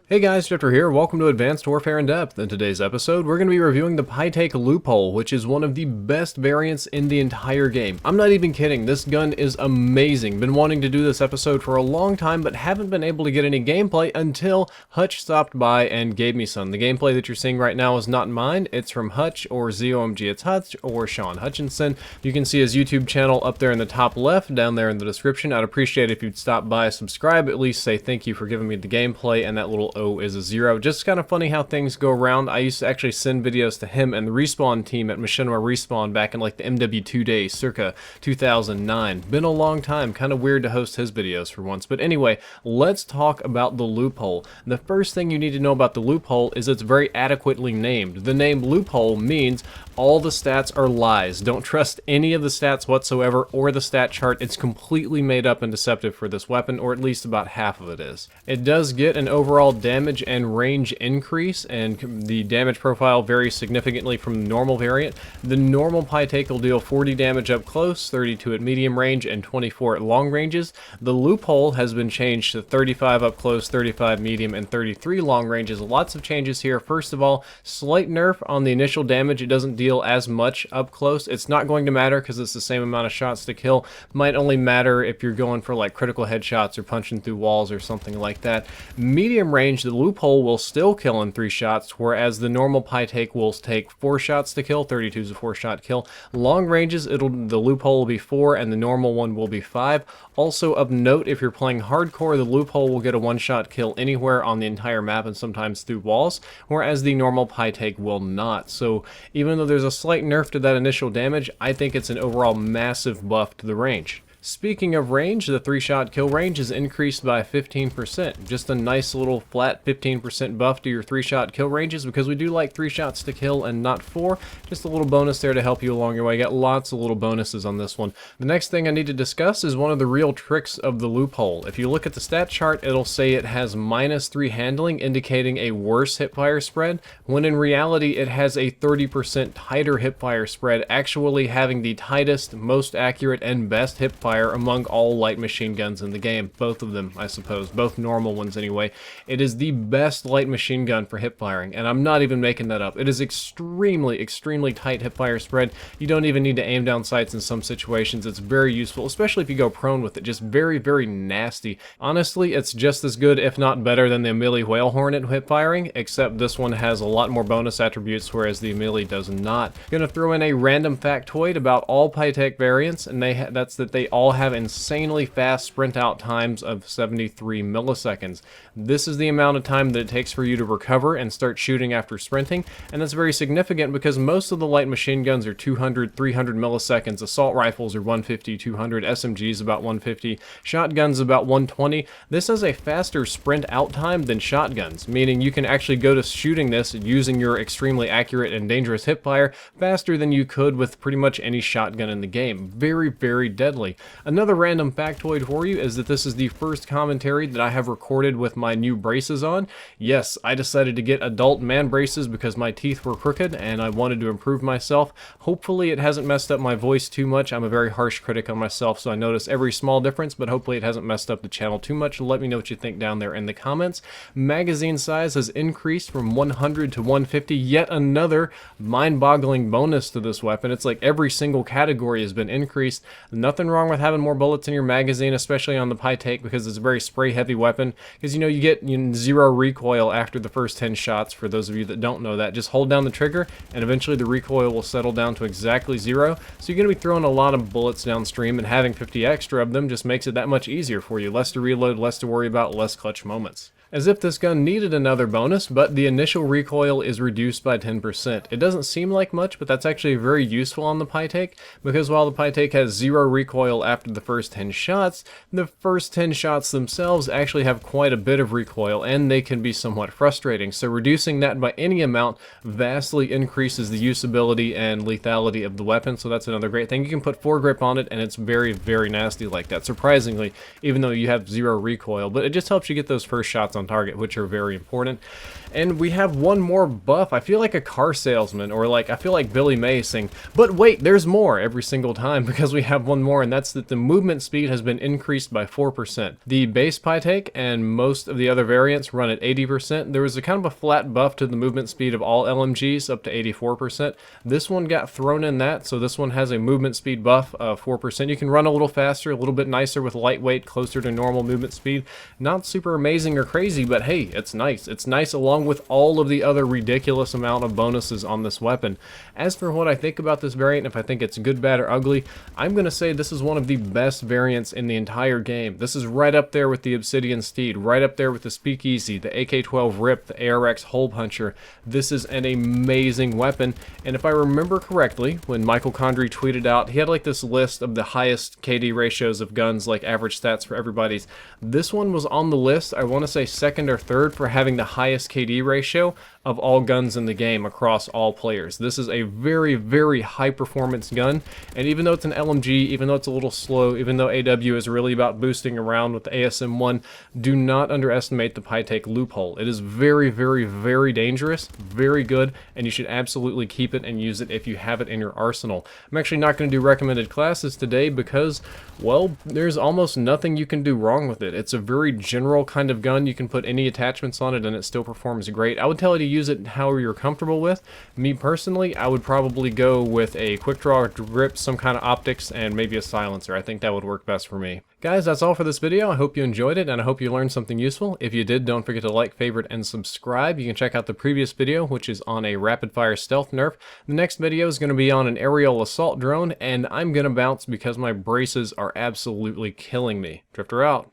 Hey guys, Chapter here. Welcome to Advanced Warfare in Depth. In today's episode, we're going to be reviewing the Pytaek Loophole, which is one of the best variants in the entire game. I'm not even kidding, this gun is amazing. Been wanting to do this episode for a long time, but haven't been able to get any gameplay until Hutch stopped by and gave me some. The gameplay that you're seeing right now is not mine, it's from Hutch, or ZOMG it's Hutch, or Sean Hutchinson. You can see his YouTube channel up there in the top left, down there in the description. I'd appreciate it if you'd stop by, subscribe, at least say thank you for giving me the gameplay, and that little O is a 0. Just kind of funny how things go around. I used to actually send videos to him and the Respawn team at Machinima Respawn back in like the MW2 days, circa 2009. Been a long time, kind of weird to host his videos for once. But anyway, let's talk about the Loophole. The first thing you need to know about the Loophole is it's very adequately named. The name Loophole means all the stats are lies. Don't trust any of the stats whatsoever or the stat chart. It's completely made up and deceptive for this weapon, or at least about half of it is. It does get an overall damage and range increase, and the damage profile varies significantly from the normal variant. The normal Pytaek will deal 40 damage up close, 32 at medium range, and 24 at long ranges. The Loophole has been changed to 35 up close, 35 medium, and 33 long ranges. Lots of changes here. First of all, slight nerf on the initial damage. It doesn't deal as much up close. It's not going to matter because it's the same amount of shots to kill. Might only matter if you're going for like critical headshots or punching through walls or something like that. Medium range, the Loophole will still kill in 3 shots, whereas the normal Pytaek will take 4 shots to kill. 32 is a 4-shot kill. Long ranges, the Loophole will be 4 and the normal one will be 5. Also of note, if you're playing hardcore, the Loophole will get a 1-shot kill anywhere on the entire map and sometimes through walls, whereas the normal Pytaek will not. So even though there's a slight nerf to that initial damage, I think it's an overall massive buff to the range. Speaking of range, the 3-shot kill range is increased by 15%. Just a nice little flat 15% buff to your 3-shot kill ranges, because we do like 3 shots to kill and not 4. Just a little bonus there to help you along your way. You got lots of little bonuses on this one. The next thing I need to discuss is one of the real tricks of the Loophole. If you look at the stat chart, it'll say it has -3 handling, indicating a worse hipfire spread, when in reality it has a 30% tighter hipfire spread, actually having the tightest, most accurate, and best hipfire among all light machine guns in the game. Both of them, I suppose. Both normal ones anyway. It is the best light machine gun for hip firing, and I'm not even making that up. It is extremely, extremely tight hip fire spread. You don't even need to aim down sights in some situations. It's very useful, especially if you go prone with it. Just very, very nasty. Honestly, it's just as good, if not better, than the Amelie Whale Horn at hip firing, except this one has a lot more bonus attributes, whereas the Amelie does not. I'm gonna throw in a random factoid about all Pytaek variants, and that's that they all have insanely fast sprint out times of 73 milliseconds. This is the amount of time that it takes for you to recover and start shooting after sprinting, and that's very significant because most of the light machine guns are 200, 300 milliseconds. Assault rifles are 150, 200, SMGs about 150, shotguns about 120. This has a faster sprint out time than shotguns, meaning you can actually go to shooting this using your extremely accurate and dangerous hipfire faster than you could with pretty much any shotgun in the game. Very, very deadly. Another random factoid for you is that this is the first commentary that I have recorded with my new braces on. Yes, I decided to get adult man braces because my teeth were crooked and I wanted to improve myself. Hopefully it hasn't messed up my voice too much. I'm a very harsh critic on myself, so I notice every small difference, but hopefully it hasn't messed up the channel too much. Let me know what you think down there in the comments. Magazine size has increased from 100 to 150. Yet another mind-boggling bonus to this weapon. It's like every single category has been increased. Nothing wrong with having more bullets in your magazine, especially on the Pytaek, because it's a very spray-heavy weapon. Because, you get 0 recoil after the first 10 shots. For those of you that don't know that, just hold down the trigger, and eventually the recoil will settle down to exactly 0. So you're going to be throwing a lot of bullets downstream, and having 50 extra of them just makes it that much easier for you. Less to reload, less to worry about, less clutch moments. As if this gun needed another bonus, but the initial recoil is reduced by 10%. It doesn't seem like much, but that's actually very useful on the Pytaek, because while the Pytaek has 0 recoil after the first 10 shots, the first 10 shots themselves actually have quite a bit of recoil, and they can be somewhat frustrating. So reducing that by any amount vastly increases the usability and lethality of the weapon, so that's another great thing. You can put foregrip on it, and it's very, very nasty like that, surprisingly, even though you have 0 recoil, but it just helps you get those first shots shots on target, which are very important. And we have one more buff. I feel like a car salesman, or like, I feel like Billy May saying, but wait, there's more every single time, because we have one more, and that's that the movement speed has been increased by 4%. The base Pytaek and most of the other variants run at 80%. There was a kind of a flat buff to the movement speed of all LMGs up to 84%. This one got thrown in that, so this one has a movement speed buff of 4%. You can run a little faster, a little bit nicer with lightweight, closer to normal movement speed. Not super amazing or crazy, but hey, it's nice. It's nice along with all of the other ridiculous amount of bonuses on this weapon. As for what I think about this variant, if I think it's good, bad, or ugly, I'm going to say this is one of the best variants in the entire game. This is right up there with the Obsidian Steed, right up there with the Speakeasy, the AK-12 Rip, the ARX Hole Puncher. This is an amazing weapon, and if I remember correctly, when Michael Condrey tweeted out, he had like this list of the highest KD ratios of guns, like average stats for everybody's. This one was on the list, I want to say second or third, for having the highest KD ratio of all guns in the game across all players. This is a very, very high performance gun, and even though it's an LMG, even though it's a little slow, even though AW is really about boosting around with the ASM-1, do not underestimate the Pytaek Loophole. It is very, very, very dangerous, very good, and you should absolutely keep it and use it if you have it in your arsenal. I'm actually not going to do recommended classes today because, well, there's almost nothing you can do wrong with it. It's a very general kind of gun. You can put any attachments on it and it still performs great. I would tell you to use it however you're comfortable with. Me personally, I would probably go with a quick draw grip, some kind of optics, and maybe a silencer. I think that would work best for me. Guys, that's all for this video. I hope you enjoyed it, and I hope you learned something useful. If you did, don't forget to like, favorite, and subscribe. You can check out the previous video, which is on a rapid-fire stealth nerf. The next video is going to be on an aerial assault drone, and I'm going to bounce because my braces are absolutely killing me. Drifter out.